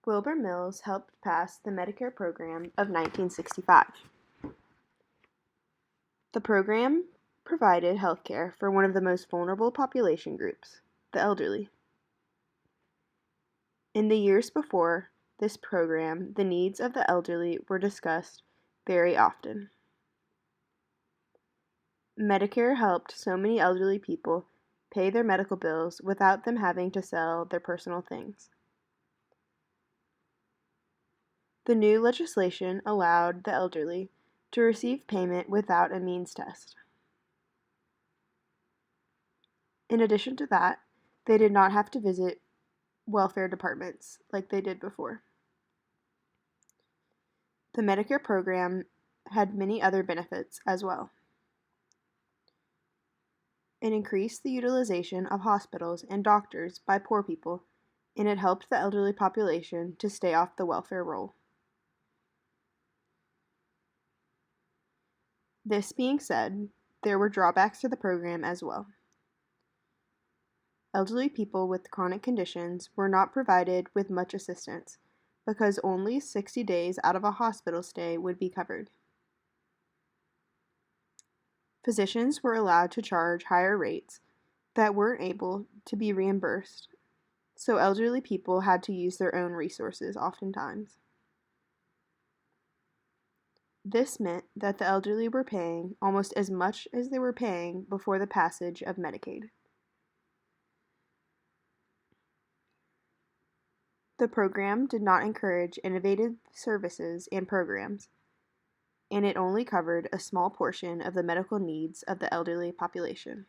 Wilbur Mills helped pass the Medicare program of 1965. The program provided health care for one of the most vulnerable population groups, the elderly. In the years before this program, the needs of the elderly were discussed very often. Medicare helped so many elderly people pay their medical bills without them having to sell their personal things. The new legislation allowed the elderly to receive payment without a means test. In addition to that, they did not have to visit welfare departments like they did before. The Medicare program had many other benefits as well. It increased the utilization of hospitals and doctors by poor people, and it helped the elderly population to stay off the welfare roll. This being said, there were drawbacks to the program as well. Elderly people with chronic conditions were not provided with much assistance because only 60 days out of a hospital stay would be covered. Physicians were allowed to charge higher rates that weren't able to be reimbursed, so elderly people had to use their own resources oftentimes. This meant that the elderly were paying almost as much as they were paying before the passage of Medicaid. The program did not encourage innovative services and programs, and it only covered a small portion of the medical needs of the elderly population.